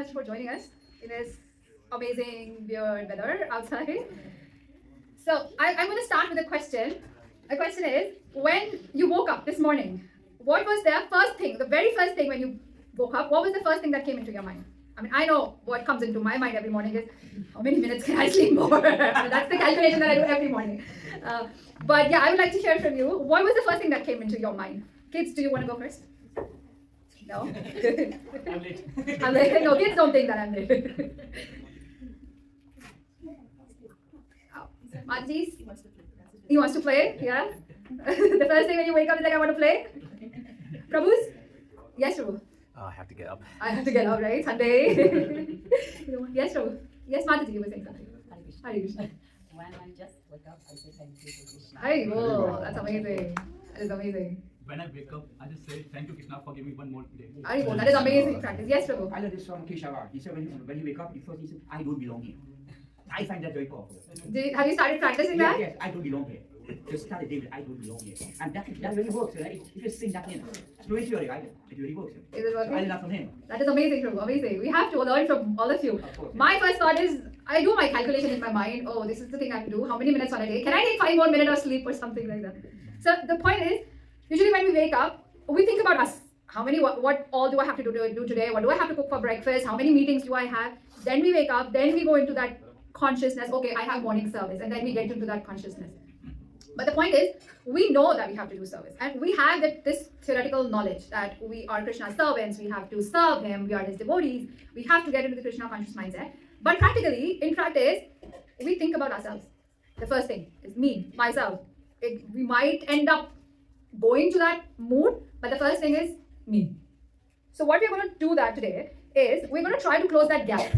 much for joining us in this amazing, weird weather outside. So I'm going to start with a question. The question is, when you woke up this morning, what was the first thing, the very first thing when you woke up, what was the first thing that came into your mind? I mean, I know what comes into my mind every morning is, how many minutes can I sleep more? That's the calculation that I do every morning. But yeah, I would like to hear from you. What was the first thing that came into your mind? Kids, do you want to go first? No? I'm late. I'm late. No, kids don't think that I'm late. Marhaji? He wants to play, yeah? The first thing when you wake up is like, I want to play? Prabhu's? Yes, Prabhu. I have to get up. I have to get up, right? Sunday. Yes, Prabhu. Yes, Marhaji, you were saying something. Hare Krishna. When I just woke up, I say thank you to Krishna. Hey, whoa, that's amazing. That is amazing. When I wake up, I just say thank you, Krishna, for giving me one more day. Hare, that is amazing practice. Yes, Prabhu. I learned this from Keshavar. He said when you wake up, first he said, I don't belong here. I find that very powerful. Have you started practicing that? Yes, I don't belong here. Just start a day with I don't belong here. And that really works, right? If you sing that in, spiritually, right? It really works. Is it So I working? learned that from him. That is amazing, Prabhu. Amazing. We have to learn from all of you. Of course. My first thought is, I do my calculation in my mind. Oh, this is the thing I have to do. How many minutes on a day? Can I take 5 more minutes of sleep or something like that? So the point is, usually when we wake up, we think about us. What all do I have to do today? What do I have to cook for breakfast? How many meetings do I have? Then we wake up, then we go into that consciousness. Okay, I have morning service, and then we get into that consciousness. But the point is, we know that we have to do service, and we have this theoretical knowledge that we are Krishna's servants, we have to serve him, we are his devotees, we have to get into the Krishna conscious mindset. But practically, in practice, we think about ourselves. The first thing is me, myself. We might end up going to that mood, but the first thing is me. So what we're going to do that today is we're going to try to close that gap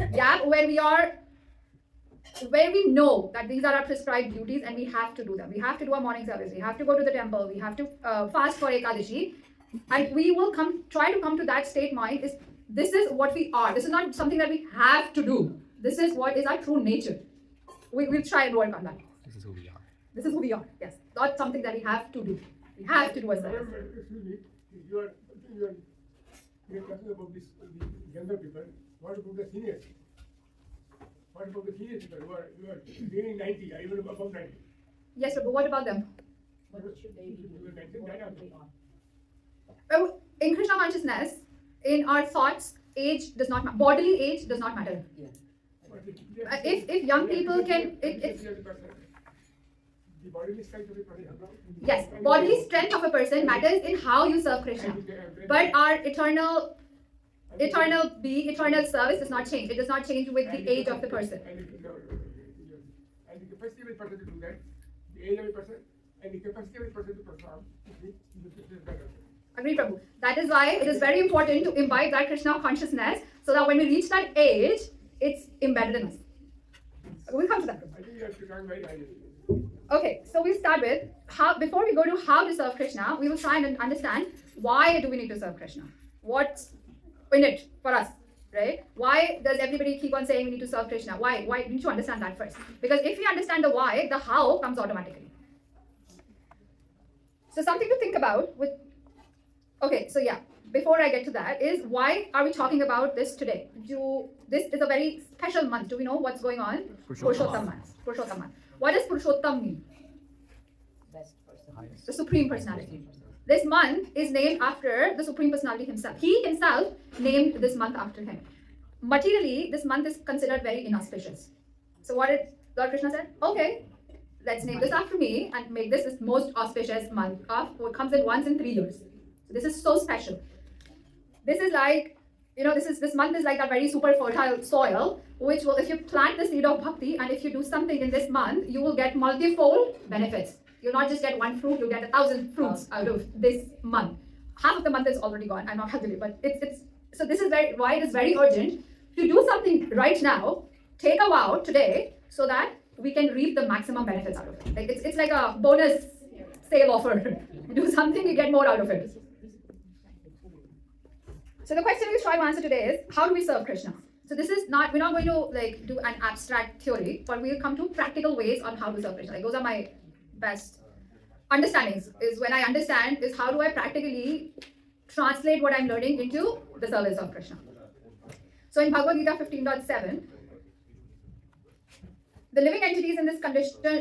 where we know that these are our prescribed duties and we have to do them. We have to do our morning service. We have to go to the temple. We have to fast for Ekadashi. And we will try to come to that state mind this is what we are. This is not something that we have to do. This is what is our true nature. We'll try and work on that. This is who we are. This is who we are. Yes. Not something that we have to do. We have to do a service. Excuse me, you are talking about this younger people. What about the seniors? What about the senior people who are gaining 90 or even above 90? Yes, but what about them? What should they be doing? Oh, in Krishna consciousness, in our thoughts, age does not matter. Bodily age does not matter. If young people can, the bodily strength of the person. yes, bodily strength of a person matters in how you serve Krishna. But our eternal service does not change. It does not change with the age of the person. And the capacity of a person to do that, the age of a person, and the capacity of a person to perform, is better. Agree, Prabhu. That is why it is very important to imbibe that Krishna consciousness so that when we reach that age, it's embedded in us. We'll come to that. I think you have to learn very highly. Okay, so we'll start with before we go to how to serve Krishna, we will try and understand why do we need to serve Krishna? What's in it for us, right? Why does everybody keep on saying we need to serve Krishna? Why? We need to understand that first. Because if we understand the why, the how comes automatically. So something to think about okay, so yeah, before I get to that is why are we talking about this today? This is a very special month. Do we know what's going on? Purushottam month. What does Purushottam mean? Best person. The Supreme Personality. This month is named after the Supreme Personality himself. He himself named this month after him. Materially, this month is considered very inauspicious. So what did Lord Krishna said? Okay, let's name this after me and make this most auspicious month of what comes in once in 3 years. So this is so special. This is like, this month is like a very super fertile soil, which will, if you plant the seed of bhakti and if you do something in this month, you will get multifold benefits. You'll not just get one fruit, you'll get 1,000 fruits out of this month. Half of the month is already gone. I'm not calculating, but so this is why it is very urgent to do something right now. Take a vow today so that we can reap the maximum benefits out of it. Like it's like a bonus sale offer. Do something, you get more out of it. So the question we try to answer today is, how do we serve Krishna? So this is we're not going to do an abstract theory, but we'll come to practical ways on how to serve Krishna. Those are my best understandings, is when I understand is how do I practically translate what I'm learning into the service of Krishna. So in Bhagavad Gita 15.7, the living entities in this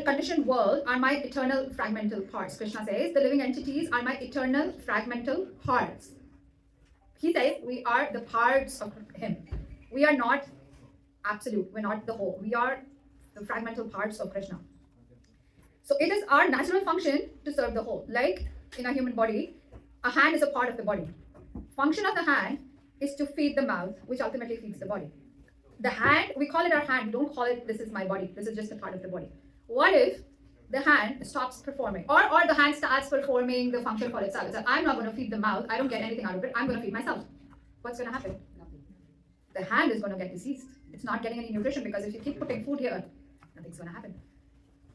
conditioned world are my eternal fragmental parts. Krishna says, the living entities are my eternal fragmental parts. He says, we are the parts of him. We are not absolute. We're not the whole. We are the fragmental parts of Krishna. So it is our natural function to serve the whole. Like in a human body, a hand is a part of the body. Function of the hand is to feed the mouth, which ultimately feeds the body. The hand, we call it our hand. We don't call it, this is my body. This is just a part of the body. What if the hand stops performing? Or the hand starts performing the function for itself. So I'm not going to feed the mouth. I don't get anything out of it. I'm going to feed myself. What's going to happen? Nothing. The hand is going to get diseased. It's not getting any nutrition because if you keep putting food here, nothing's going to happen.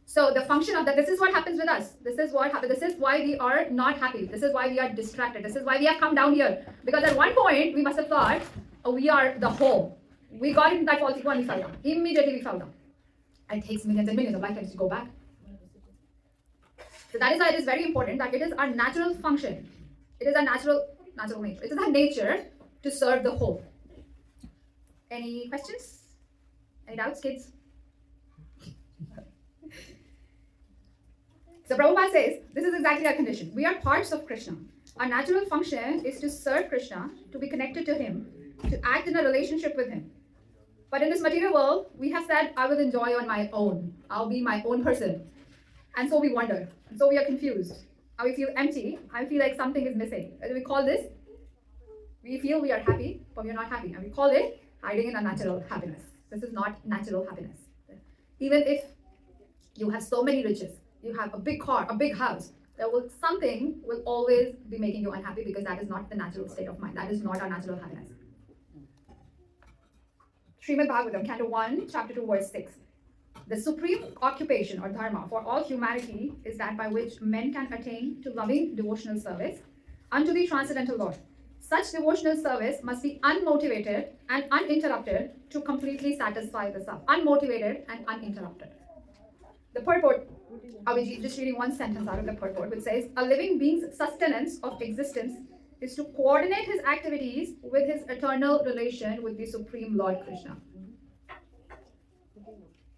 So the function of that, this is what happens with us. This is what happens. This is why we are not happy. This is why we are distracted. This is why we have come down here. Because at one point, we must have thought, oh, we are the whole. We got into that false ego and we fell down. Immediately we fell down. And it takes millions and millions of lifetimes to go back. So that is why it is very important that it is our natural function. It is our natural nature. It is our nature to serve the whole. Any questions? Any doubts, kids? So Prabhupada says, this is exactly our condition. We are parts of Krishna. Our natural function is to serve Krishna, to be connected to him, to act in a relationship with him. But in this material world, we have said, I will enjoy on my own. I'll be my own person. And so we wonder. So we are confused. And we feel empty. I feel like something is missing. And we call this, we feel we are happy, but we are not happy. And we call it hiding in unnatural happiness. This is not natural happiness. Even if you have so many riches, you have a big car, a big house, something will always be making you unhappy because that is not the natural state of mind. That is not our natural happiness. Srimad Bhagavatam, Canto 1, Chapter 2, Verse 6. The supreme occupation or dharma for all humanity is that by which men can attain to loving devotional service unto the transcendental Lord. Such devotional service must be unmotivated and uninterrupted to completely satisfy the self. Unmotivated and uninterrupted. The purport, I'll be just reading one sentence out of the purport, which says, a living being's sustenance of existence is to coordinate his activities with his eternal relation with the Supreme Lord Krishna.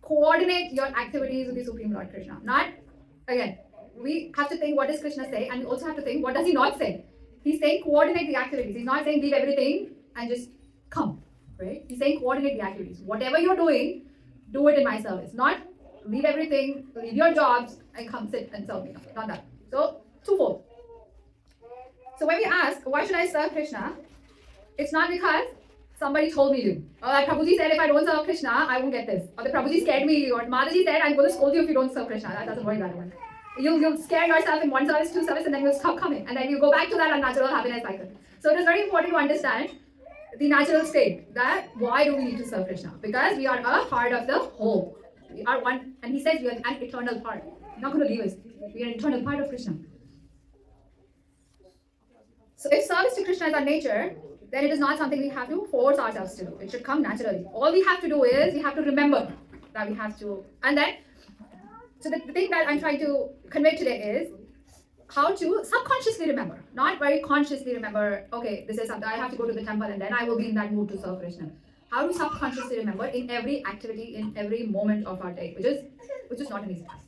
Coordinate your activities with the Supreme Lord Krishna. Not, again, we have to think what does Krishna say, and we also have to think what does he not say. He's saying coordinate the activities. He's not saying leave everything and just come, right? He's saying coordinate the activities. Whatever you're doing, do it in my service. Not leave everything, leave your jobs, and come sit and serve me. Not that. So, twofold. So when we ask, why should I serve Krishna? It's not because somebody told me to. Or like Prabhuji said, if I don't serve Krishna, I won't get this. Or the Prabhuji scared me. Or Marhaji said, I'm going to scold you if you don't serve Krishna. That doesn't work that way. You'll scare yourself in one service, two service, and then you'll stop coming. And then you go back to that unnatural happiness cycle. So it is very important to understand the natural state. That why do we need to serve Krishna? Because we are a part of the whole. We are one. And he says we are an eternal part. He's not going to leave us. We are an eternal part of Krishna. So if service to Krishna is our nature, then it is not something we have to force ourselves to do. It should come naturally. All we have to do is we have to remember that we have to. And then, so the thing that I'm trying to convey today is how to subconsciously remember, not very consciously remember, okay, this is something, I have to go to the temple and then I will be in that mood to serve Krishna. How to subconsciously remember in every activity, in every moment of our day, which is not an easy task.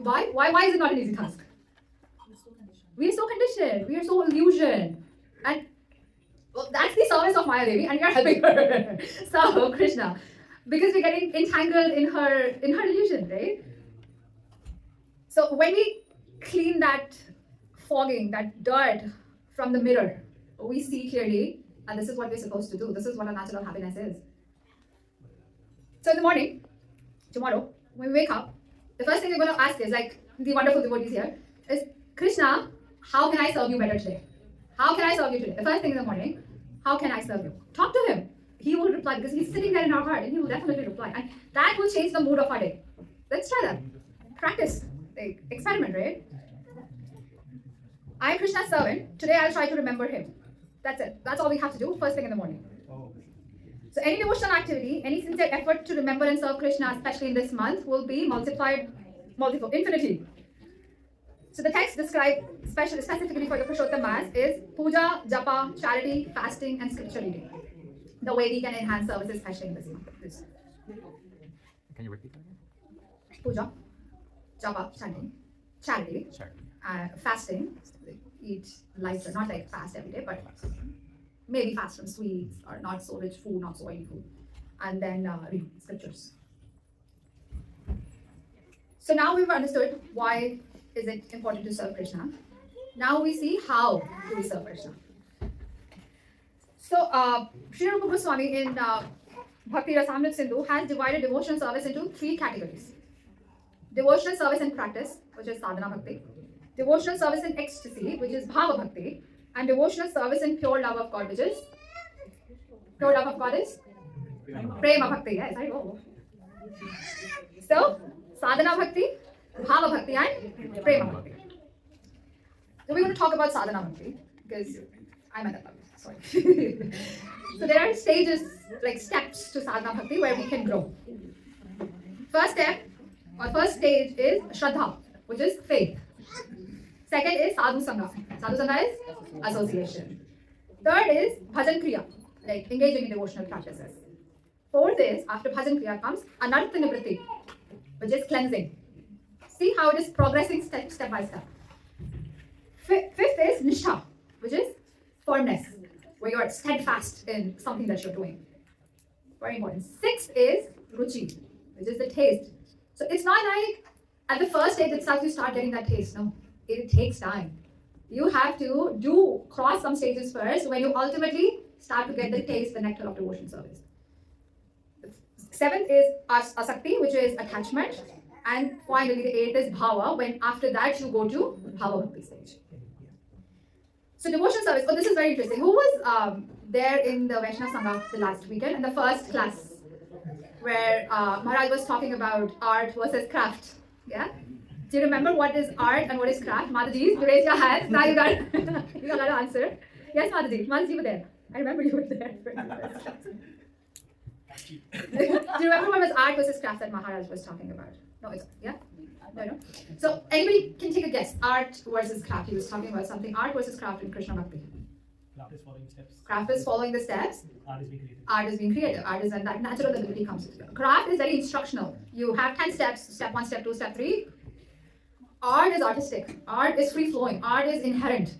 Why? Why is it not an easy task? We are so conditioned. We are so illusioned. And well, that's the service of Maya Devi, and we are helping her. So Krishna, because we're getting entangled in her illusion, right? So when we clean that fogging, that dirt from the mirror, we see clearly, and this is what we're supposed to do. This is what our natural happiness is. So in the morning, tomorrow, when we wake up, the first thing we're going to ask is, like the wonderful devotees here, is Krishna, how can I serve you better today? How can I serve you today? The first thing in the morning, how can I serve you? Talk to him. He will reply because he's sitting there in our heart and he will definitely reply. And that will change the mood of our day. Let's try that. Practice. Like, experiment, right? I am Krishna's servant. Today I'll try to remember him. That's it. That's all we have to do first thing in the morning. So any devotional activity, any sincere effort to remember and serve Krishna, especially in this month, will be multiplied infinity. So the text described specifically for the Purushottam Mass is puja, japa, charity, fasting, and scripture reading. the way we can enhance services, especially in this month. Can you repeat that again? Puja, japa, chanting, charity, Sure. fasting, eat lighter, not like fast every day, but maybe fast from sweets or not so rich food, not so oily food, and then read scriptures. So now we've understood why is it important to serve Krishna. Now we see how do we serve Krishna. So Sri Rupa Goswami in Bhakti Rasamrit Sindhu has divided devotional service into 3 categories. Devotional service in practice, which is sadhana bhakti. Devotional service in ecstasy, which is bhava bhakti. And devotional service in pure love of God, which is pure love of God is prema bhakti. Yes, I know. So sadhana bhakti, bhava bhakti, and prema bhakti. So we're going to talk about sadhana bhakti because I'm at that level. Sorry. So there are stages, like steps to sadhana bhakti where we can grow. First step or first stage is shraddha, which is faith. Second is sadhu sangha. Sadhu sangha is association. Third is bhajan kriya, like engaging in devotional practices. Fourth is, after bhajan kriya comes anartha nivritti, which is cleansing. See how it is progressing step by step. Fifth is nishtha, which is firmness, where you are steadfast in something that you're doing. Very important. Sixth is ruchi, which is the taste. So it's not like at the first stage itself you start getting that taste. No, it takes time. You have to cross some stages first when you ultimately start to get the taste, the nectar of devotion service. Seventh is asakti, which is attachment. And finally the eighth is bhava, when after that you go to bhava bhakti stage. So devotion service, this is very interesting. Who was there in the Vaishnava Sangha the last weekend in the first class where Marhaji was talking about art versus craft? Yeah? Do you remember what is art and what is craft? Marhaji, you raise your hands. Now you got to answer. Yes, Marhaji. Marhaji, you were there. I remember you were there. Do you remember what was art versus craft that Maharaj was talking about? No, it's, yeah? No. So anybody can take a guess. Art versus craft. He was talking about something. Art versus craft in Krishna Bhakti. Craft is following steps. Craft is following the steps. Art is being created. Art is being creative. Art is when that natural ability comes together. Craft is very instructional. You have 10 steps. Step 1, step 2, step 3. Art is artistic. Art is free-flowing. Art is inherent.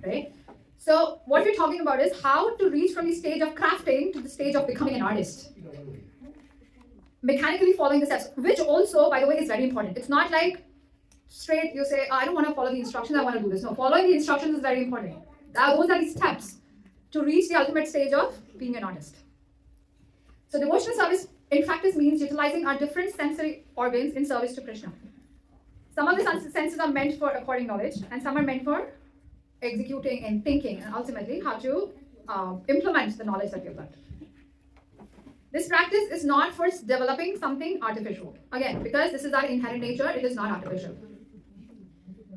Right? So what we're talking about is how to reach from the stage of crafting to the stage of becoming an artist. Mechanically following the steps, which also, by the way, is very important. It's not like straight you say, I don't want to follow the instructions, I want to do this. No, following the instructions is very important. Those are the steps to reach the ultimate stage of being an artist. So devotional service in practice means utilizing our different sensory organs in service to Krishna. Some of the senses are meant for acquiring knowledge and some are meant for executing and thinking and ultimately how to implement the knowledge that you've learned. This practice is not for developing something artificial. Again, because this is our inherent nature, it is not artificial.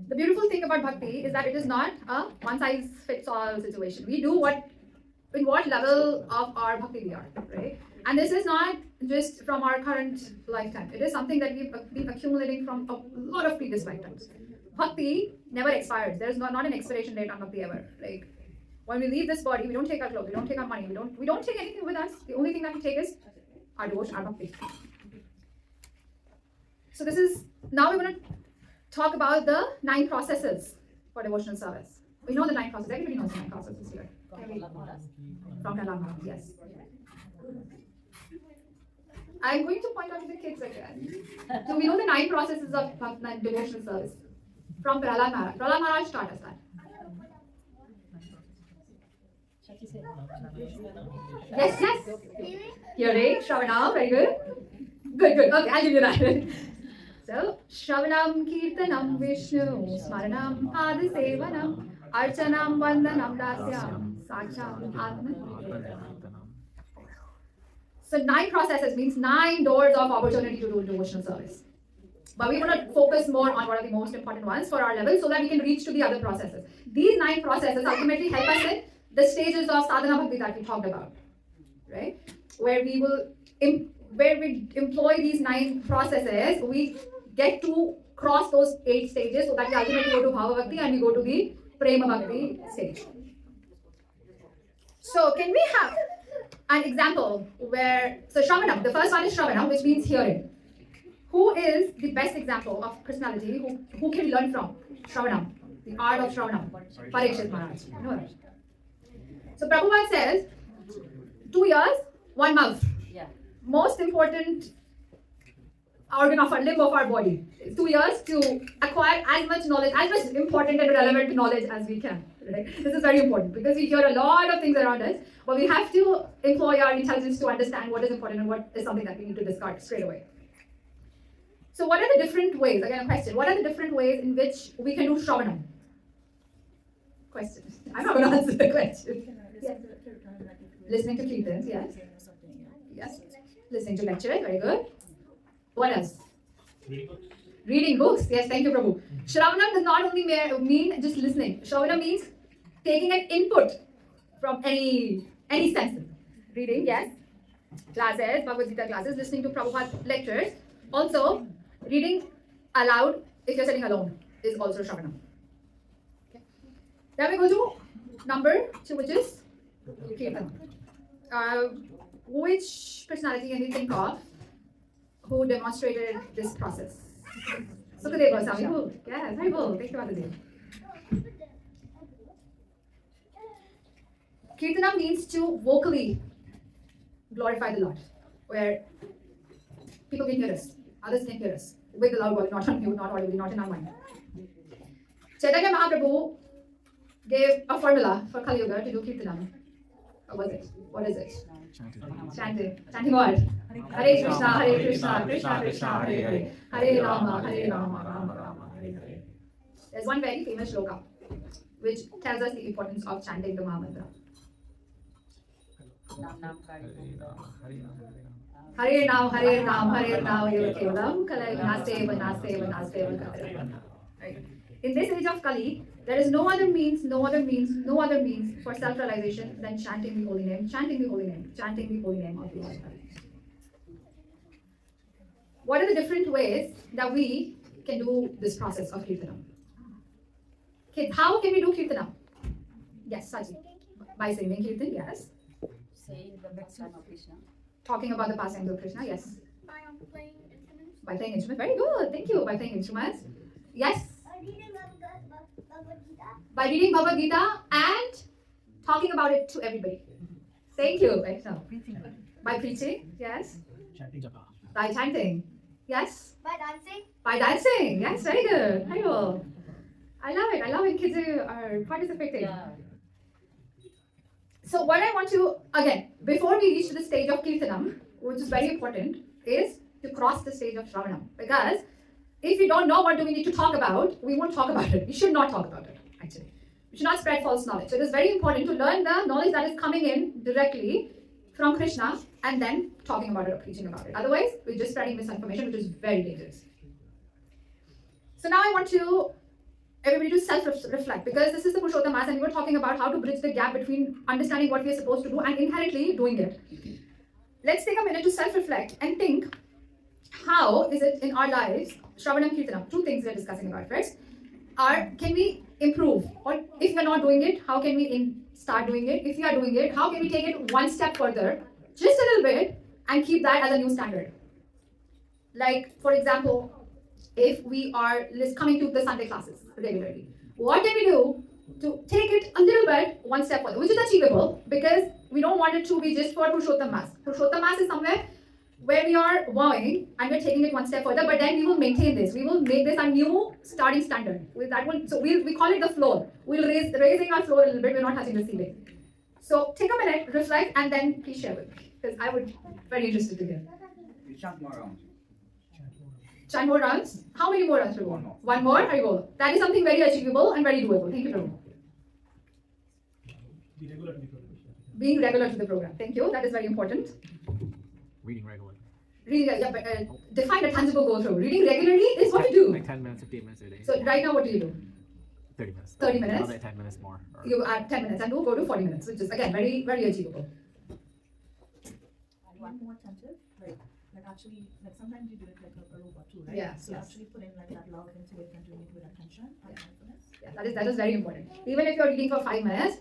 The beautiful thing about bhakti is that it is not a one-size-fits-all situation. We do in what level of our bhakti we are, right? And this is not just from our current lifetime. It is something that we've been accumulating from a lot of previous lifetimes. Bhakti never expires. There is not an expiration date on bhakti ever. Like, when we leave this body, we don't take our clothes, we don't take our money, we don't take anything with us. The only thing that we take is our devotion, our bhakti. So now we're going to talk about the 9 processes for devotional service. We know the 9 processes. Everybody knows the 9 processes here. From Prahlad Maharaj, yes. I'm going to point out to the kids again. So we know the 9 processes of devotional service from Prahlad Maharaj. Prahlad Maharaj taught us that. Yes. Hearing, Shravanam, very good. Good. Okay, I'll give you that. So, Shravanam, Kirtanam, Vishnu, Smaranam, Adisevanam, Archanam, Vandanam, Dasyam, Saksham, Atman. So 9 processes means 9 doors of opportunity to do devotional service. But we want to focus more on what are the most important ones for our level so that we can reach to the other processes. These 9 processes ultimately help us in the stages of sadhana bhakti that we talked about, right? Where we employ these 9 processes, we get to cross those 8 stages so that we ultimately go to bhava bhakti and we go to the prema bhakti stage. So can we have an example where, so Shravanam, the first one is Shravanam, which means hearing. Who is the best example of personality who can learn from? Shravanam, the art of Shravanam. Parikshit Maharaj. You know that? So Prabhupada says, 2 ears, 1 mouth. Yeah. Most important organ of our limb of our body. 2 years to acquire as much knowledge, as much important and relevant knowledge as we can. Right? This is very important because we hear a lot of things around us, but we have to employ our intelligence to understand what is important and what is something that we need to discard straight away. So what are the different ways, again a question, what are the different ways in which we can do Shravanam? Question. I'm not going to answer the question. Yes. Listening to Kirtans, yes. Yes. Listening to lectures, very good. What else? Reading books, yes, thank you, Prabhu. Shravanam does not only mean just listening. Shravanam means taking an input from any senses. Reading, yes. Classes, Bhagavad Gita classes, listening to Prabhupada lectures. Also, reading aloud if you're sitting alone is also Shravanam. Okay. Then we go to number 2, which is Kirtan. Which personality can you think of who demonstrated this process? Sukadeva Goswami. Who? Yes, very cool. Thank you, Mataji. Kirtana means to vocally glorify the Lord, where people can hear us, others can hear us, with the loud voice, not on mute, not audibly, not in our mind. Chaitanya Mahaprabhu gave a formula for Kali Yuga to do Kirtanam. What was it? What is it? Chanting. Chanting what? Hare Krishna, Krishna Krishna, Hare Hare. Hare Rama, Rama Rama, Hare Hare. There's one very famous shloka which tells us the importance of chanting the Mahamantra. Hare Nam, Hare Nam, Hare Nam, Eva Kevalam, Kalai Naseva, Naseva, Naseva, Naseva. Right. In this age of Kali, there is no other means for self-realization than chanting the holy name, chanting the holy name, chanting the holy name of the Lord. What are the different ways that we can do this process of Kirtanam? Kids, how can we do Kirtanam? Yes, Saji. By singing Kirtan, yes. Saying the pastime of Krishna. Talking about the pastimes of Krishna, yes. By playing instruments. By playing instruments, very good. Thank you. By playing instruments, yes. Reading Bhagavad Gita. By reading Bhagavad Gita and talking about it to everybody. Thank you. Excellent. By preaching, yes. By chanting, yes. By dancing. By dancing, yes. Very good. Very well. I love it. I love when kids are participating. Yeah. So what I want to, again, before we reach to the stage of Kirtanam, which is very important, is to cross the stage of Shravanam. Because if we don't know what do we need to talk about, we won't talk about it. We should not talk about it, actually. We should not spread false knowledge. So it is very important to learn the knowledge that is coming in directly from Krishna and then talking about it or preaching about it. Otherwise, we're just spreading misinformation, which is very dangerous. So now I want everybody to self-reflect, because this is the Purushottam Mass and we were talking about how to bridge the gap between understanding what we are supposed to do and inherently doing it. Let's take a minute to self-reflect and think, how is it in our lives, Shravanam Kirtanam, 2 things we are discussing about. First, can we improve? Or if we are not doing it, how can we start doing it? If we are doing it, how can we take it one step further, just a little bit, and keep that as a new standard? Like, for example, if we are coming to the Sunday classes regularly, what can we do to take it a little bit one step further, which is achievable, because we don't want it to be just for Purushottam Mass. Purushottam Mass is somewhere where we are vowing and we're taking it one step further, but then we will maintain this. We will make this a new starting standard. So we call it the floor. We'll raising our floor a little bit. We're not touching the ceiling. So take a minute, reflect, and then please share with me, because I would be very interested to hear. You chant more rounds. Chant more rounds? How many more rounds? One more. One more? There you go. That is something very achievable and very doable. Thank you, Prabhu. Being regular to the program. Thank you. That is very important. Reading regularly. Reading, yeah, but define a tangible goal through. Reading regularly is what you do. Like 10 minutes, 15 minutes a day. So right now, what do you do? 30 minutes. 30 minutes? I'll add 10 minutes more. You add 10 minutes and we'll go to 40 minutes, which is again very, very achievable. one more attentive, like actually, like sometimes you do it like a robot too, right? Yes, So yes. actually put in like that love into it and doing it with attention and mindfulness. Yeah, that is very important. Even if you're reading for 5 minutes,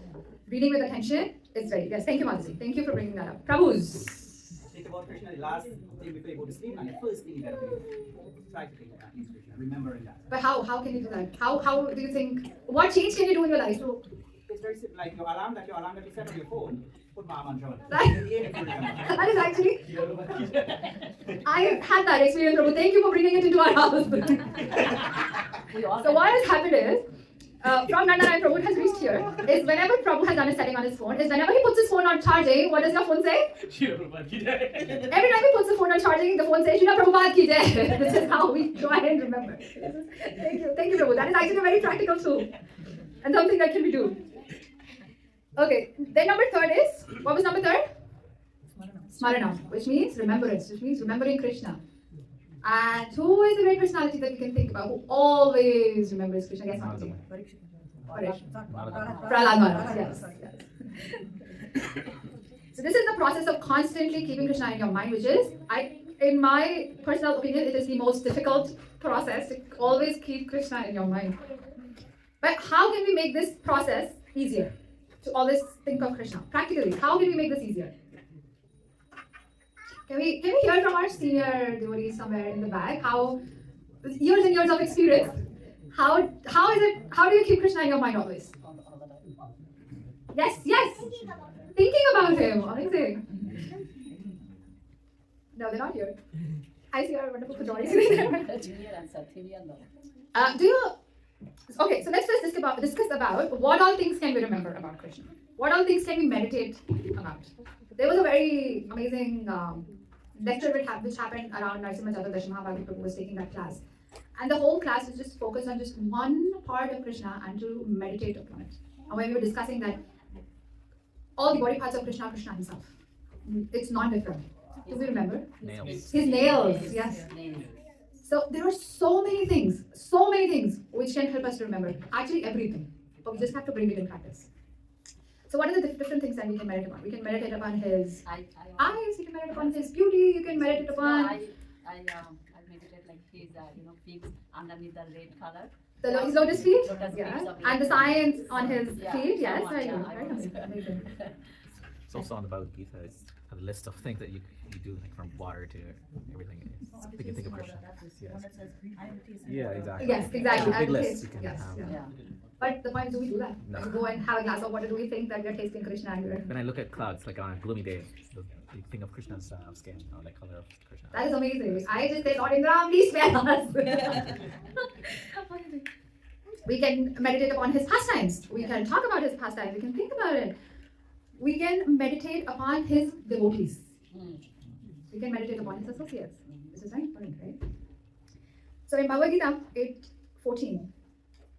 reading with attention is very, yes, thank you, Marhaji. Thank you for bringing that up. Prabhu's. Think about Krishna the last thing before you go to sleep, and the first thing you gotta do. Try to think of that, Krishna, remembering that. But how can you do that? How do you think, what change can you do in your life? So, It's very simple, like your alarm that you set on your phone, put Mama on John. That is actually, I had that experience, Prabhu. Thank you for bringing it into our house. We all So what has happened is, from Nandana and Prabhu has reached here, is whenever Prabhu has done a setting on his phone, is whenever he puts his phone on charging, what does your phone say? Every time he puts the phone on charging, the phone says, Shila Prabhupada ki jai. This is how we try and remember. Thank you, Prabhu. That is actually a very practical tool. And something that can be done. Okay, then number third is, what was number third? Smarana, which means remembrance, which means remembering Krishna. And who is the great personality that we can think about who always remembers Krishna? Guess not. Prahlad Maharaj, yes. So this is the process of constantly keeping Krishna in your mind, which is, in my personal opinion, it is the most difficult process to always keep Krishna in your mind. But how can we make this process easier? To always think of Krishna. Practically, how can we make this easier? Can we hear from our senior devotees somewhere in the back how years and years of experience? How do you keep Krishna in your mind always? Yes. Thinking about him. Amazing. No, they're not here. I see our wonderful Pajori sitting there. Junior and Sathini and Okay, so let's first discuss about what all things can we remember about Krishna. What all things can we meditate about? There was a very amazing lecture which happened around Narasimha Chaturdashi. Mahabharata Prabhu was taking that class. And the whole class was just focused on just one part of Krishna and to meditate upon it. And when we were discussing that, all the body parts of Krishna himself. It's non-different. Do we remember? Nails. His nails, yes. So there are so many things which can help us to remember. Actually everything. But we just have to bring it in practice. So what are the different things that we can meditate upon? We can meditate upon his eyes, you can meditate upon his beauty, you can meditate upon I meditate like his feet underneath the red color. his lotus feet, Lotus yeah, feet of and the signs on his Yeah, feet, yes, someone, I yeah, know, I right? was- Amazing. It's also on the Bhagavad Gita. It's a list of things that you do, like from water to everything. You can think of Krishna. Yeah, exactly. Yes, exactly. It's a big And list taste, you can yes, have. yeah. Yeah. But the point is, do we do that? No. We go and have a glass of water, do we think that we're tasting Krishna and we're... When I look at clouds, like on a gloomy day, you think of Krishna's skin, or like color of Krishna. That is amazing. I just say, Lord Indra, please spare us. We can meditate upon his pastimes. We can talk about his pastimes. We can think about it. We can meditate upon his devotees. We can meditate upon his associates. This is very important, right? So in Bhagavad Gita 8:14,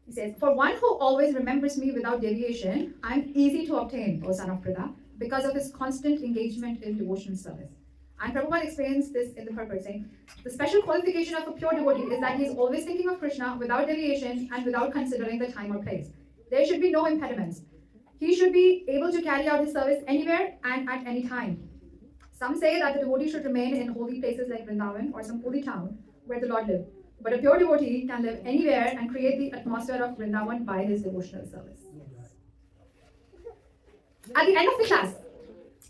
he says, "For one who always remembers me without deviation, I am easy to obtain, O son of Pritha, because of his constant engagement in devotional service." And Prabhupada explains this in the purport, saying, the special qualification of a pure devotee is that he is always thinking of Krishna without deviation and without considering the time or place. There should be no impediments. He should be able to carry out his service anywhere and at any time. Some say that the devotee should remain in holy places like Vrindavan or some holy town where the Lord lived. But a pure devotee can live anywhere and create the atmosphere of Vrindavan by his devotional service. At the end of the class,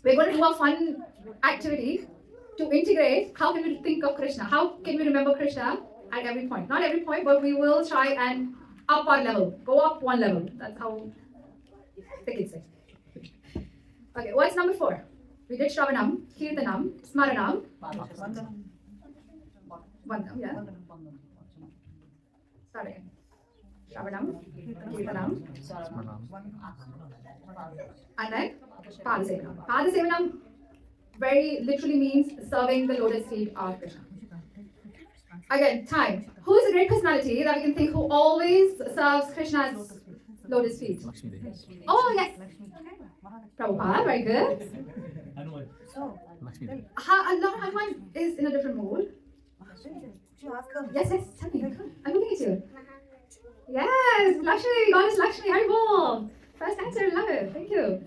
we're going to do a fun activity to integrate how can we think of Krishna, how can we remember Krishna at every point. Not every point, but we will try and up our level, go up one level. That's how the kids say. Okay, what's number 4? We did Shravanam, Kirtanam, Smaranam, Vandam, yeah. Start again. Shravanam, Kirtanam, and then Padasevanam. Padasevanam very literally means serving the lotus feet of Krishna. Again, time. Who is a great personality that we can think who always serves Krishna's lotus feet? Lakshmi Devi. Oh, yes. Prabhupada, very good. Lakshmi Devi. Lord Hanuman is in a different mood. Yes, tell me. I'm looking at you. Yes, Lakshmi, Goddess Lakshmi, Haribol. First answer, love it. Thank you.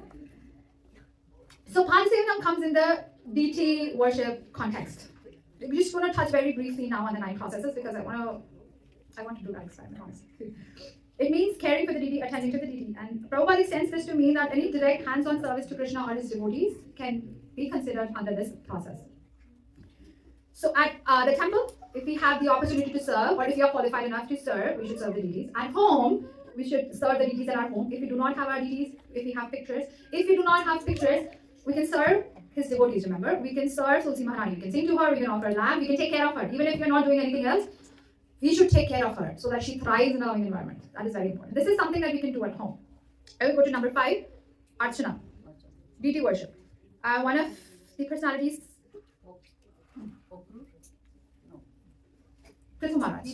So So Pansevanam comes in the deity worship context. We're just going to touch very briefly now on the 9 processes because I want to do that experiment, honestly. It means caring for the deity, attending to the deity. And Prabhupada extends this to mean that any direct hands-on service to Krishna or his devotees can be considered under this process. So at the temple, if we have the opportunity to serve, or if you are qualified enough to serve, we should serve the deities. At home, we should serve the deities at our home. If we do not have our deities, if we have pictures. If we do not have pictures, we can serve his devotees, remember? We can serve Tulsi Marhaji. We can sing to her, we can offer lamb, we can take care of her. Even if you're not doing anything else, we should take care of her so that she thrives in a loving environment. That is very important. This is something that we can do at home. I will go to number 5, Archana, deity worship. One of the personalities, Prithu Maharaj.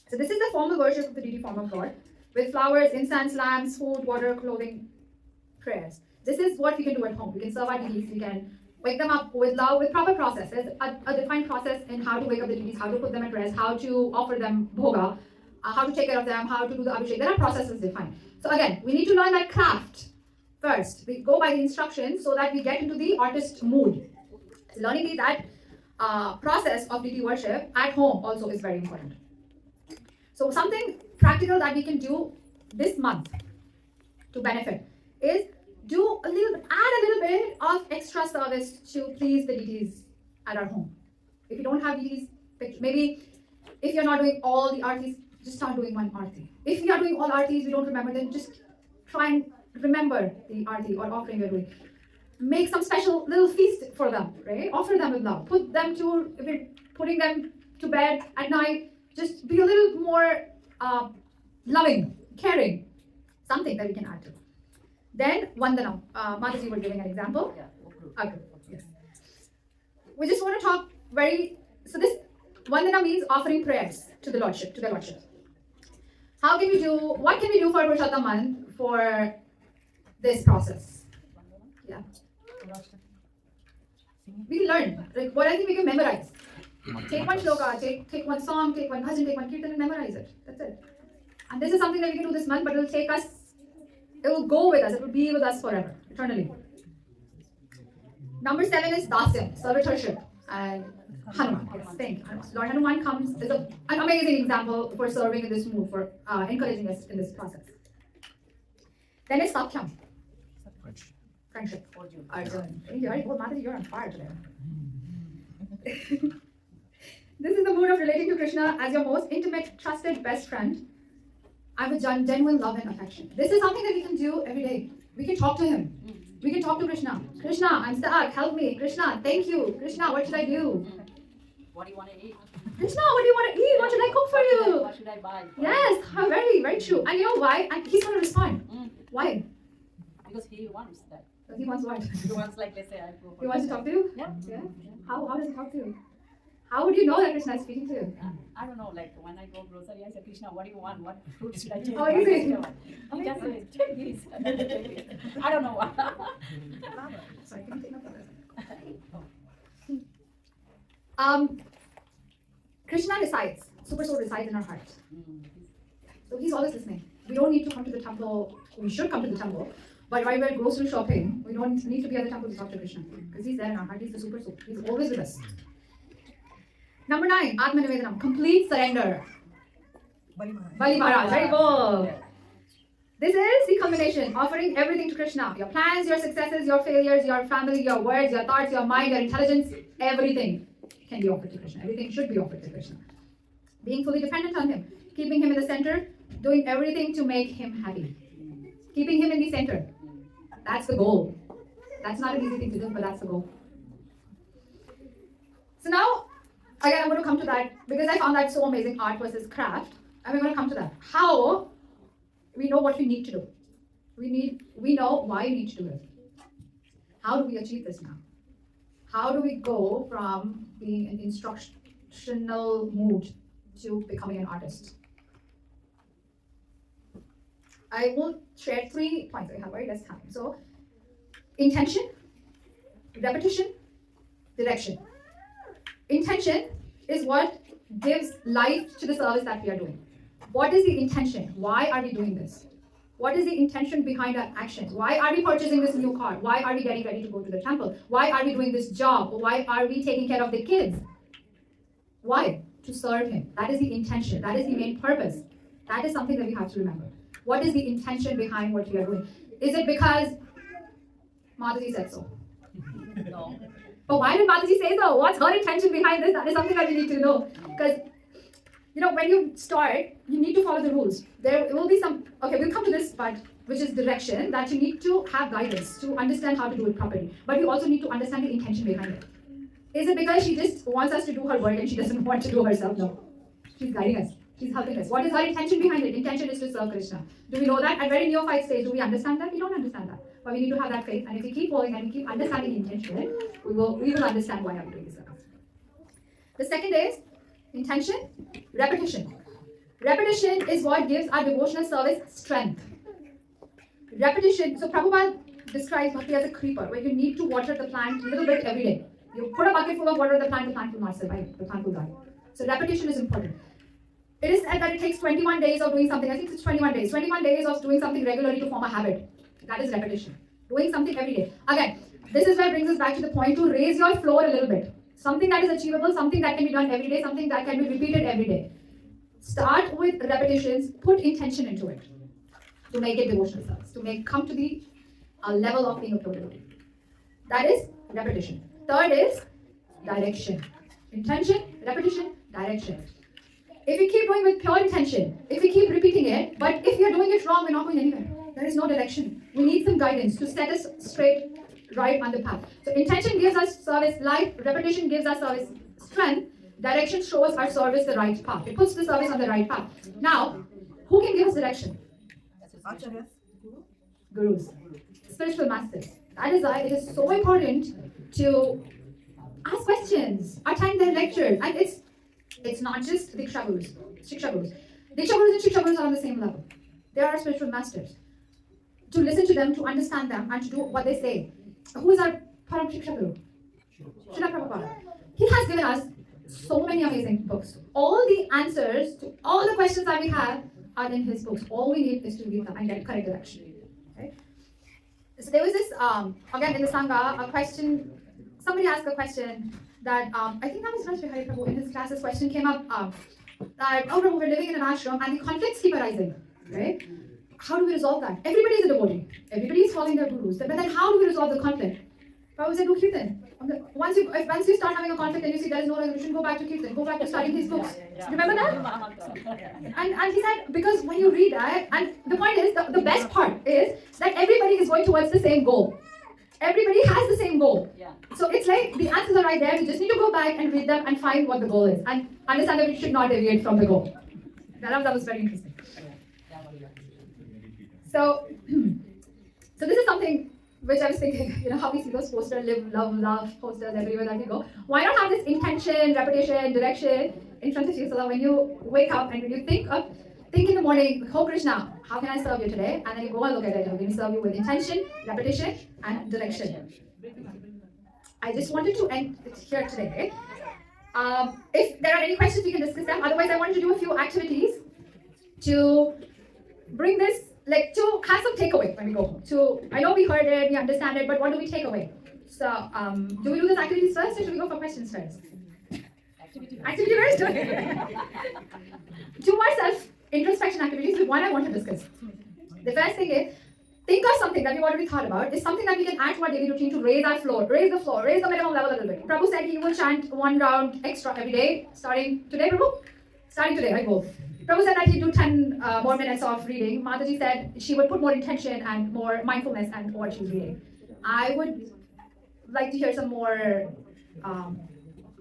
So this is the formal worship of the deity form of God with flowers, incense, lamps, food, water, clothing, prayers. This is what we can do at home. We can serve our deities, we can wake them up with love, with proper process. There's a defined process in how to wake up the deities, how to put them at rest, how to offer them bhoga, how to take care of them, how to do the abhishek. There are processes defined. So again, we need to learn that craft first. We go by the instructions so that we get into the artist mood. So learning that process of deity worship at home also is very important. So something practical that we can do this month to benefit is add a little bit of extra service to please the deities at our home. If you don't have deities, maybe if you're not doing all the artis, just start doing one arti. If you are doing all artis, we don't remember, then just try and remember the arti or offering you're doing. Make some special little feast for them, right? Offer them with love. Put them to, if you're putting them to bed at night, just be a little more loving, caring. Something that we can add to. Then Vandanam. Marhaji were giving an example. Okay. Yes. We just want to talk so this Vandana means offering prayers to the Lordship, what can we do for Purushottam for this process? Yeah. We can learn. Like what I think we can memorize. Take one shloka, take one song, take one bhajan, take one kirtan and memorize it. That's it. And this is something that we can do this month, but it will go with us, it will be with us forever, eternally. Number 7 is Dasyam, servitorship. And Hanuman, yes, thank you. Lord Hanuman is an amazing example for serving in this mood, for encouraging us in this process. Then is Sakhyam, friendship. Arjun. Marhaji, you're on fire today. This is the mood of relating to Krishna as your most intimate, trusted, best friend. And with genuine love and affection. This is something that we can do every day. We can talk to him. We can talk to Krishna. Krishna, I'm stuck. Help me. Krishna, thank you. Krishna, what should I do? What do you want to eat? Krishna, what do you want to eat? What should I cook for you? What should I buy? Yes, very, very true. And you know why? And he's going to respond. Why? Because he wants that. He wants what? He wants, like, let's say, I go for He wants to talk to you? Yeah. How does he talk to you? How would you know that Krishna is speaking to you? I don't know, like when I go grocery, I say, Krishna, what do you want? What fruit should I take? Oh, easy. He just says, take this. I don't know what. Sorry, can you take note of this? Krishna resides, Super Soul resides in our heart. So he's always listening. We don't need to come to the temple. We should come to the temple. But while we're grocery shopping, we don't need to be at the temple to talk to Krishna. Because he's there in our heart. He's the Super Soul. He's always with us. Number 9, Atma Nivedanam, complete surrender. Bali Maharaj, very cool. This is the combination, offering everything to Krishna. Your plans, your successes, your failures, your family, your words, your thoughts, your mind, your intelligence, everything can be offered to Krishna. Everything should be offered to Krishna. Being fully dependent on him, keeping him in the center, doing everything to make him happy. Keeping him in the center. That's the goal. That's not an easy thing to do, but that's the goal. So now, again, I'm going to come to that because I found that so amazing, art versus craft. And we're going to come to that. How we know what we need to do. We know why we need to do it. How do we achieve this now? How do we go from being an instructional mood to becoming an artist? I will share 3 points. I have very less time. So, intention, repetition, direction. Intention is what gives life to the service that we are doing. What is the intention? Why are we doing this? What is the intention behind our actions? Why are we purchasing this new car? Why are we getting ready to go to the temple? Why are we doing this job? Why are we taking care of the kids? Why? To serve Him. That is the intention. That is the main purpose. That is something that we have to remember. What is the intention behind what we are doing? Is it because Marhaji said so? No. But why did Marhaji say so? What's her intention behind this? That is something that we need to know. Because, when you start, you need to follow the rules. There will be some, okay, we'll come to this part, which is direction, that you need to have guidance to understand how to do it properly. But we also need to understand the intention behind it. Is it because she just wants us to do her work and she doesn't want to do herself? No. She's guiding us. She's helping us. What is her intention behind it? Intention is to serve Krishna. Do we know that? At very neophyte stage, do we understand that? We don't understand that. But we need to have that faith. And if we keep following and we keep understanding the intention, we will understand why I'm doing this service. The second is intention, repetition. Repetition is what gives our devotional service strength. Repetition, so Prabhupada describes bhakti as a creeper, where you need to water the plant a little bit every day. You put a bucket full of water on the plant will not survive, the plant will die. So repetition is important. It is said that it takes 21 days of doing something. I think it's 21 days. 21 days of doing something regularly to form a habit. That is repetition. Doing something every day. Again, this is where it brings us back to the point to raise your floor a little bit. Something that is achievable, something that can be done every day, something that can be repeated every day. Start with repetitions, put intention into it to make it devotional service, to come to the level of being a pure devotee. That is repetition. Third is direction. Intention, repetition, direction. If we keep going with pure intention, if we keep repeating it, but if we are doing it wrong, we're not going anywhere. There is no direction. We need some guidance to set us straight, right on the path. So intention gives us service life, repetition gives us service strength, direction shows our service the right path. It puts the service on the right path. Now, who can give us direction? Acharyas. Gurus, spiritual masters. That is why it is so important to ask questions, attend their lectures, and it's not just Diksha Gurus, Shiksha Gurus. Diksha Gurus and Shiksha Gurus are on the same level. They are our spiritual masters. To listen to them, to understand them, and to do what they say. Who is our Param Shiksha Guru? Srila Prabhupada. He has given us so many amazing books. All the answers to all the questions that we have are in his books. All we need is to read them and get correct direction. Okay? So there was this, again in the Sangha, a question, somebody asked a question that, I think that was Raj Bihari Prabhu in his class, this question came up, that, oh Prabhu, we're living in an ashram and the conflicts keep arising, right? How do we resolve that? Everybody is a devotee. Everybody is following their gurus. But then how do we resolve the conflict? Prabhu said, do Kirtan. Once you start having a conflict and you see there is no resolution, go back to Kirtan. Go back to studying his books. Remember that? And he said, because when you read that, and the point is, the best part is that everybody is going towards the same goal. Everybody has the same goal. Yeah. So it's like the answers are right there. We just need to go back and read them and find what the goal is. And understand that we should not deviate from the goal. That was very interesting. So this is something which I was thinking, how we see those posters, live, love posters everywhere that we go. Why not have this intention, repetition, direction in front of you so that when you wake up and when you think in the morning, oh Krishna, how can I serve you today? And then you go and look at it. I'm going to serve you with intention, repetition, and direction. I just wanted to end it here today. If there are any questions, we can discuss them. Otherwise, I wanted to do a few activities to bring this, to have some takeaway when we go home. I know we heard it, we understand it, but what do we take away? So, do we do these activities first, or should we go for questions first? Activity first? Two more self-introspection activities, with one I want to discuss. The first thing is, think of something that we've already thought about, is something that we can add to our daily routine to raise our floor, raise the minimum level a little bit. Prabhu said he will chant 1 round extra every day, starting today, Prabhu? Starting today, I hope. Prabhu said that he'd do 10 more minutes of reading. Marhaji said she would put more intention and more mindfulness and what she's reading. I would like to hear some more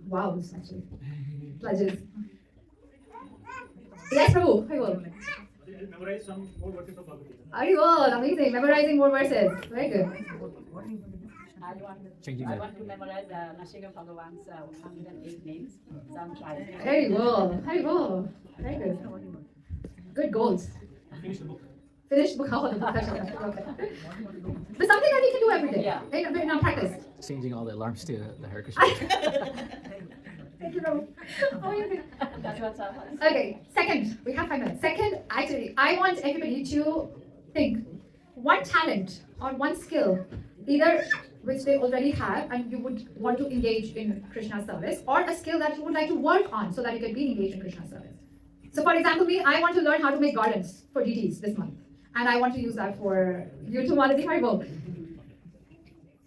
wows, actually. Pledges. Yes, Prabhu. I will. Memorize some more verses of Bhagavad Gita. I will. Amazing. Memorizing more verses. Very good. I want to memorize Nashika Bhagavan's 108 names. So I'm trying. Very well. Very well. Very good. Good goals. Finish the book. Finish the book. Okay. But something that we can do every day. Yeah. In our practice. Changing all the alarms to the Hare Krishna. Thank you, Prabhu. Oh, you're good. That's what's up. Okay, second, we have 5 minutes. Second activity, I want everybody to think one talent or one skill, either which they already have and you would want to engage in Krishna service, or a skill that you would like to work on so that you can be engaged in Krishna service. So for example, me, I want to learn how to make gardens for deities this month. And I want to use that for you too, Malati Haribo.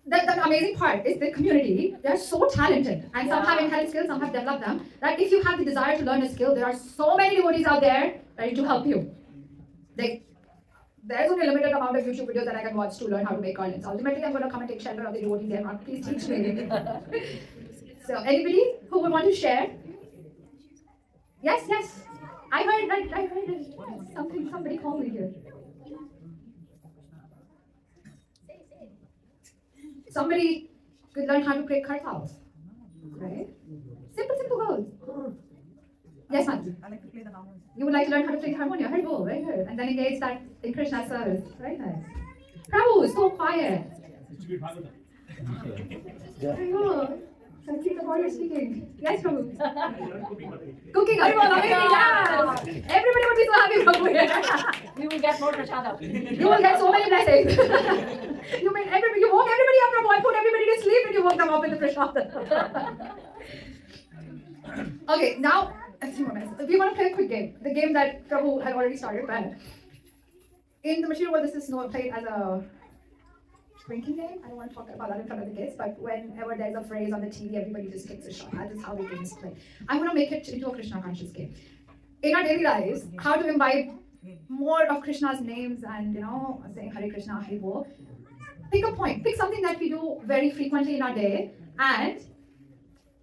The amazing part is the community, they are so talented. And some have inherent skills, some have developed them. That if you have the desire to learn a skill, there are so many devotees out there ready to help you. There's only a limited amount of YouTube videos that I can watch to learn how to make gardens. Ultimately, I'm going to come and take shelter of the devotees there. Please teach me. So, anybody who would want to share? Yes, yes. I heard it. Somebody called me here. Somebody could learn how to create kartals. Right? Simple goals. Yes, ma'am. I like to play the harmonium. You would like to learn how to play the harmonium. Very good, very good. And then engage that in Krishna's service. Very nice. Prabhu, so quiet. Very good. So I think the boy is speaking. Yes, Prabhu. Cooking, Haribol, amazing, yes. Everybody would be so happy, Prabhu. We will get more prasada. You will get so many blessings. You woke everybody up, Prabhu. I put everybody to sleep and you woke them up in the prasada. Okay, now a few more minutes. We want to play a quick game. The game that Prabhu had already started, but in the material world, this is played as a drinking game. I don't want to talk about that in front of the kids, but whenever there's a phrase on the TV, everybody just takes a shot. That is how the game is played. I want to make it into a Krishna conscious game. In our daily lives, how to imbibe more of Krishna's names and, saying Hare Krishna, Hare Bol. Pick a point. Pick something that we do very frequently in our day and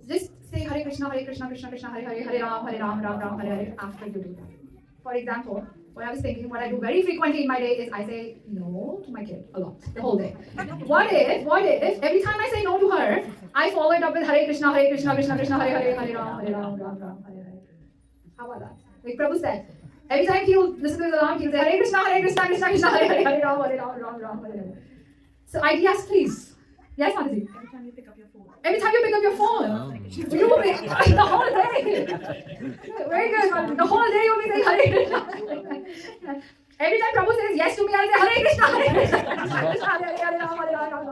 just say Hare Krishna, Krishna Krishna, Hare Hare, Hare Ram, Ram Ram, Hare Hare after you do that. For example, what I was thinking, what I do very frequently in my day is I say no to my kid a lot, the whole day. What if every time I say no to her, I follow it up with Hare Krishna, Krishna Krishna, Hare Hare, Hare Ram, Ram Ram, Hare Hare. How about that? Like Prabhu said, every time he'll listen to the alarm, he'll say Hare Krishna, Krishna Krishna, Hare Hare, Hare Ram, Ram, Hare Hare. So ideas, please. Yes, Marhaji. Every time you pick up your phone. Every time you pick up your phone, you will be the whole day. Very good. The whole day you'll be saying Hare Krishna. Every time Prabhu says yes to me, I'll say Hare Krishna, Hare Krishna, Hare Ram, Hare Ram.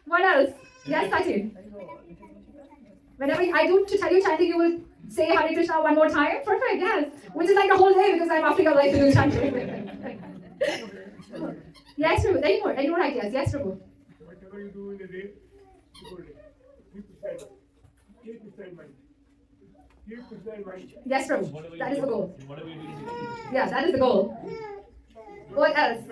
What else? Yes, Sachin. Whenever I do to tell you chanting, you will say Hare Krishna one more time. Perfect. Yes. Which is like the whole day because I'm offering up life to do chanting. Yes, Prabhu. Any more ideas? Yes, Prabhu. Whatever you do in the day, the whole day. Keep Krishna in mind. Keep Krishna in mind. Yes, Prabhu. That is the goal. Yeah, that is the goal. What else?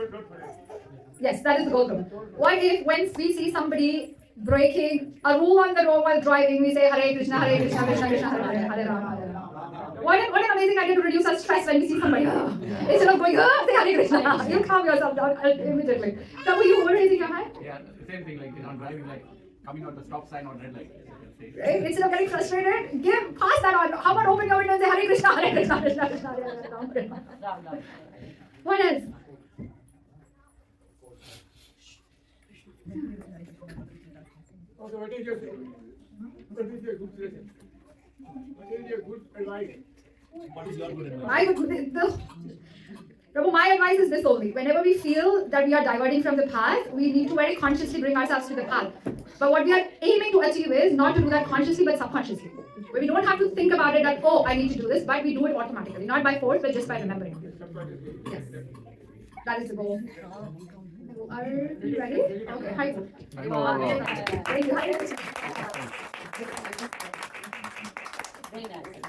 Yes, that is the goal, Prabhu. What if when we see somebody breaking a rule on the road while driving, we say Hare Krishna, Krishna Krishna, Hare Hare, Hare Rama, Hare Rama. What an amazing idea to reduce our stress when we see somebody. Instead of going, say Hare Krishna, you calm yourself down immediately. Prabhu, you were raising your hand? Yeah, same thing, like on driving, like coming on the stop sign on red light. Right? Instead of getting frustrated, pass that on. How about open your window and say Hare Krishna, Krishna Krishna, Hare Rama. What else? Also, what is your good suggestion? What is your good advice? What is your good advice? Prabhu, my advice is this only. Whenever we feel that we are diverting from the path, we need to very consciously bring ourselves to the path. But what we are aiming to achieve is not to do that consciously but subconsciously. Where we don't have to think about it that, oh, I need to do this, but we do it automatically. Not by force, but just by remembering. Yes. That is the goal. Are you ready? Okay, hi. Thank you. Very nice.